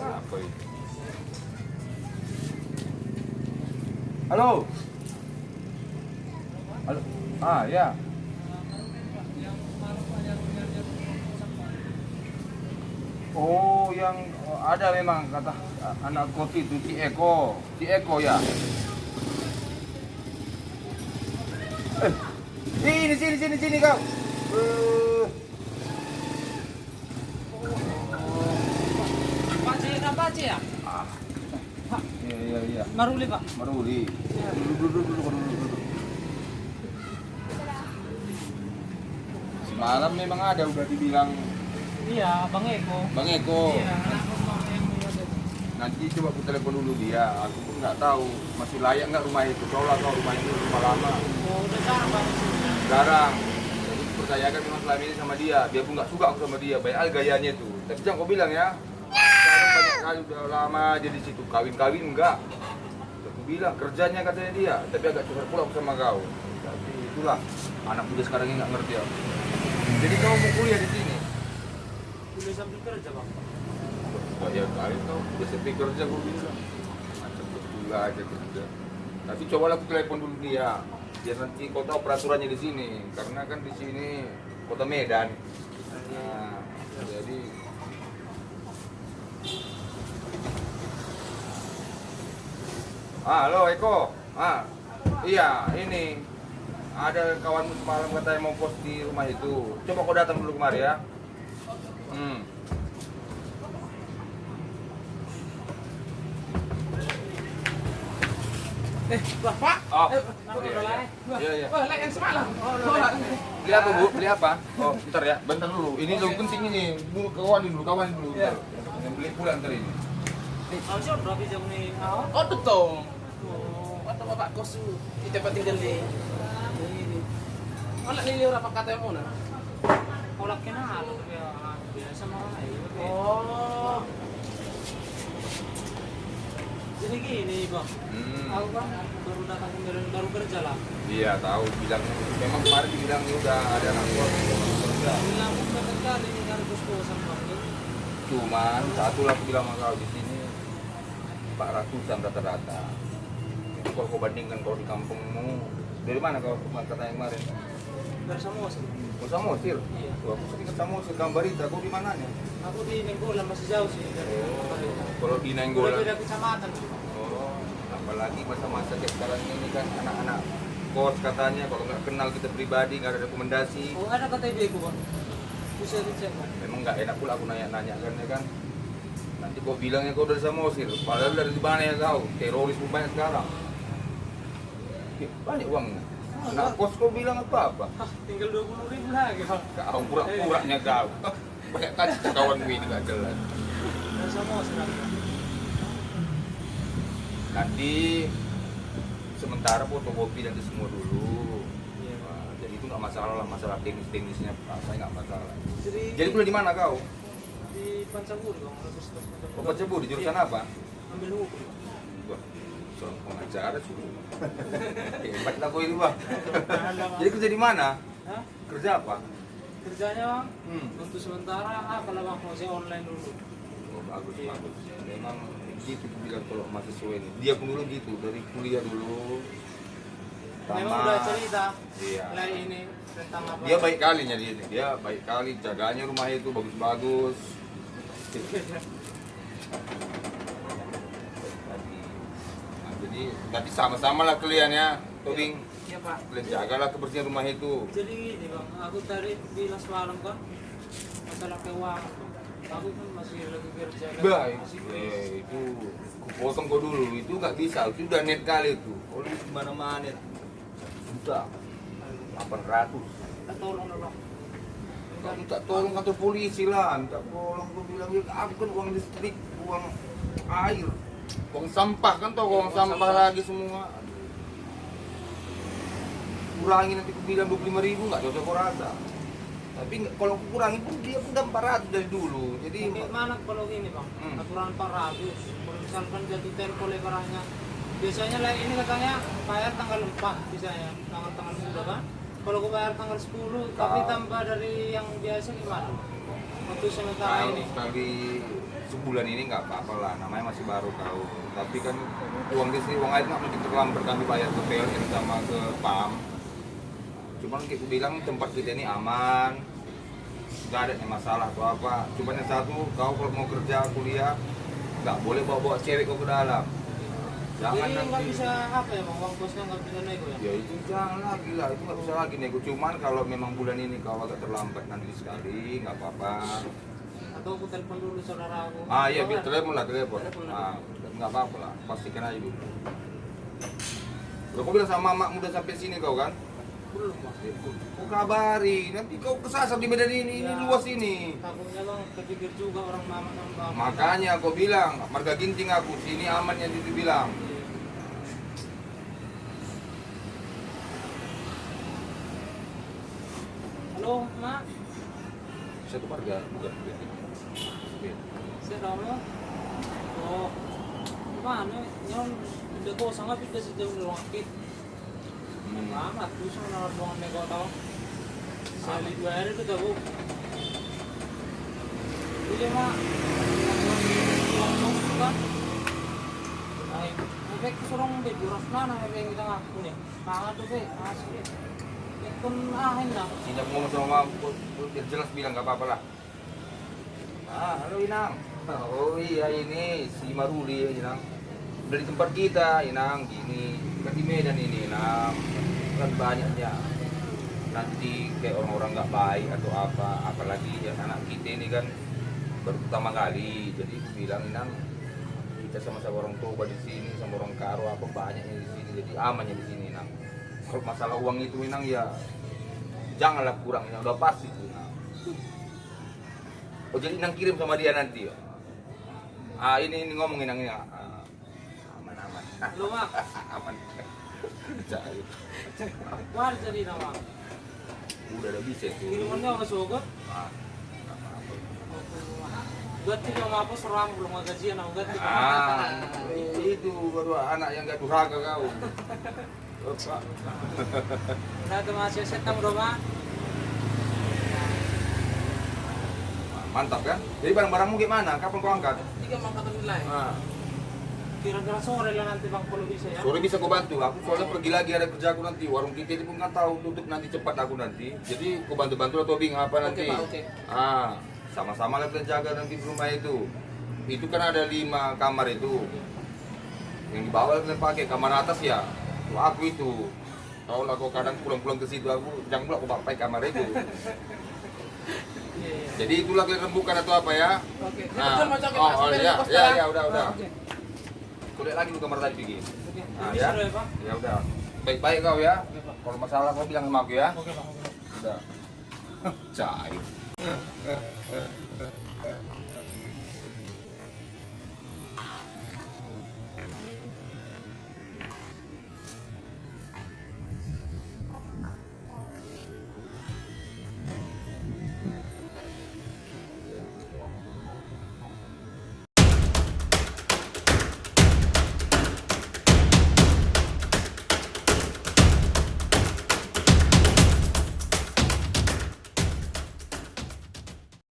Apa ini? Halo. Halo. Ah, ya. Oh, yang ada memang kata anak kopi itu Ci Eko ya. Sini kau. Pak Cik ya? Ah. Iya. Maruli Pak. Maruli. Duduk. Semalam memang ada udah dibilang. Iya, Bang Eko. Bang Eko. Iya. Nanti coba aku telepon dulu dia. Aku pun nggak tahu masih layak nggak rumah itu. Soalnya kalau rumah itu rumah lama. Oh, udah jarang Pak. Jarang. Jadi percayakan memang selama ini sama dia. Dia pun nggak suka aku sama dia. Banyak gayanya tuh. Tapi jangan kau bilang ya. Sekarang banyak kali udah lama jadi situ. Kawin enggak. Aku bilang kerjanya katanya dia. Tapi agak curhat pula aku sama kau. Tapi itulah anak muda sekarang ini nggak ngerti ya. Jadi kau mau kuliah di sini? Kuliah sambil kerja Bang. Ya kali kau udah sepi kerja gue bilang. Macam betul aja kerja. Tapi cobalah aku telepon dulu dia. Biar nanti kau tahu peraturannya di sini. Karena kan di sini kota Medan. Nah, jadi halo Eko. Iya, ini ada kawanmu semalam katanya mau kos di rumah itu. Coba kau datang dulu kemari ya. Pak. Oh, Iya. Wah, yang semalam. beli apa Bu? Beli apa? Oh, bentar ya, bentar dulu. Ini lebih penting ini. Dulu kawan dulu. Iya. Yang beli pulang ntar ini. Harusnya berapa jam nih? Oh betul. Atau bapak kos di tempat tinggal di ini. Mana nih berapa kata yang mana? Kolak kenal ya biasa mah. Oh. Jadi gini Bang. Aku kan baru datang baru kerja lah. Iya, tahu bilang memang kemarin dibilang udah ada anak kos kerja. Bilang aku kerja ini harus kos-kosan Bang. Cuman satu lah aku bilang sama kau di sini 400-an rata-rata. Itu kalau kau bandingkan kalau di kampungmu, dari mana kau katanya kemarin? Dari Samosir. Oh, Samosir? Iya. Aku sering ke Samosir, Kambarita. Kau di mana nih? Aku di Nenggolan masih jauh sih dari Kalau di Nainggolan. beda kecamatan. Oh, apalagi masa-masa kayak sekarang ini kan anak-anak kos katanya kalau nggak kenal kita pribadi, nggak ada rekomendasi. Oh, ada KTP ku Bang. Bisa dicek Bang. Memang nggak enak pula aku nanya-nanya kan. Nanti kau bilangnya kau dari Samosir, padahal dari mana ya kau? Teroris pun banyak sekarang. Banyak uangnya. Anak kos kau bilang apa? Hah, tinggal 20.000 lagi Bang. Kau pura-puranya kau. Banyak kali kawanmu ini nggak jelas. Dari Samosir. Nanti sementara fotokopi dan itu semua dulu. Iya. Nah, jadi itu nggak masalah lah, masalah teknisnya saya nggak masalah. Jadi Jadi kuliah di mana kau? di Pancaburi Bang, Universitas Pancaburi. Oh, Pancaburi, jurusan apa? Ambil hukum. Wah, seorang pengacara suruh. Hebat lah kau ini bang. Jadi kerja di mana? Hah? Kerja apa? Kerjanya Bang, Hmm. untuk sementara kalau Bang masih online dulu. Oh, bagus. Memang gitu bilang kalau mahasiswa ini. Dia pun dulu gitu, dari kuliah dulu. Memang udah cerita Iya. dari ini tentang apa? Dia baik kali nyari ini. Dia baik kali jaganya rumah itu bagus-bagus. Nah, jadi nanti sama-sama lah kalian ya, Tobing. Iya Pak. Kalian jagalah kebersihan rumah itu. Jadi gini Bang, aku tadi bilang semalam kan masalah keuangan Bang. Aku kan masih lagi kerja kan. Baik, Masih itu potong kau dulu, itu nggak bisa, itu udah net kali itu. Kalau di mana-mana juta 800. tak tolong dong Bang. Nggak minta tolong kantor polisi lah, minta tolong gue bilang ya aku kan uang listrik, uang air, uang sampah kan tau uang sampah lagi semua. Kurangin nanti aku bilang 25.000 nggak cocok kau rasa. Tapi kalau aku kurangin pun dia pun udah 400 dari dulu. Jadi Bagaimana kalau gini Bang, aturan 400, kalau misalkan jatuh tempo lebarannya, biasanya lah ini katanya bayar tanggal 4 biasanya, tanggal muda kan. Kalau gue bayar tanggal 10, tapi tambah dari yang biasa gimana? Waktu sementara kalau ini. sekali sebulan ini nggak apa-apa lah, namanya masih baru kau. Tapi kan uang di sini, uang air nggak mungkin terlambat kami bayar ke PLN sama ke PAM. Cuman kita bilang tempat kita ini aman, nggak ada yang masalah atau apa. Cuman yang satu, kau kalau mau kerja kuliah nggak boleh bawa-bawa cewek kau ke dalam. Jangan Jadi nggak nanti. bisa apa ya bang, uang kosnya nggak bisa nego ya? Ya itu jangan lagi lah, itu nggak bisa lagi nego. Cuman kalau memang bulan ini kau agak terlambat nanti sekali, nggak apa-apa. Atau aku telepon dulu saudara aku. Ah iya, Oh, biar ada. telepon lah, telepon. Telepon lah. Ah, nggak apa-apa lah, pastikan aja dulu. Udah kau bilang sama mak udah sampai sini kau kan? Belum bang. Kau kabari, nanti kau kesasar di medan ini Ya. luas ini. Takutnya bang kepikir juga orang mama sama bapak. Makanya kau bilang, marga ginting aku, sini aman yang dibilang. Halo mak, Satu marga, bukan. saya Rama. Oh, gimana? Nyon udah kosong tapi udah sejauh di ruang akit. Amat tuh sama ruangan nego tau. Sekali 2 hari itu dah bu. Iya mak, uang kos kan. Ay, efek surong di buras mana yang kita ngaku nih. Pangat tuh be, asli. Ikun ahin lah. Sini aku ngomong sama mama, biar jelas bilang nggak apa-apa lah. Ah, halo Inang. Oh iya ini si Maruli ya Inang. Udah di tempat kita Inang, gini. Kan di Medan ini Inang. Kan banyaknya. Nanti kayak orang-orang nggak baik atau apa, apalagi ya anak kita ini kan baru pertama kali. Jadi aku bilang Inang, kita sama-sama orang tua di sini, sama orang karo apa banyaknya di sini. Jadi amannya di sini Inang. Kalau masalah uang itu Inang ya janganlah kurangnya, udah pasti itu Inang. Oh jadi Inang kirim sama dia nanti ya? Ah ini ngomong Inang ini aman-aman. Lu mak, Aman. Cair. wah jadi nama. Udah ada bisa itu. Kirimannya udah sogot. Ah, nggak apa-apa. Ganti sama apa seram belum gajian aku ganti. Ah, itu baru anak yang gak durhaka kau. Bapak. Udah tuh masih setam rumah. Mantap kan? Jadi barang-barangmu gimana? Kapan kau angkat? 3 angkatan nilai. Ah, Kira-kira sore lah nanti bang kalau bisa ya. sore bisa kau bantu. Aku soalnya pergi lagi ada kerja aku nanti. Warung kita ini pun nggak tahu tutup nanti cepat aku nanti. Jadi kau bantu-bantu atau bing apa nanti? Oke, Pak, oke. Ah, sama-sama lah kita jaga nanti di rumah itu. Itu kan ada 5 kamar itu. Yang di bawah kita pakai kamar atas ya. Itu aku itu. Tahu lah kau kadang pulang-pulang ke situ aku jangan pula aku pakai kamar itu. Iya iya. Jadi itulah kalian rembukan atau apa ya? Oke. Nah, Betul macam oh, Pak, sampai ya, di pos ya, terang. ya, udah. Oke. Kau lihat lagi di kamar tadi pergi. Oke. Nah, Bisa ya. deh pak. Ya udah. Baik-baik kau ya. Oke pak. Kalau masalah kau bilang sama aku ya. Oke pak. Oke. Udah. Cair.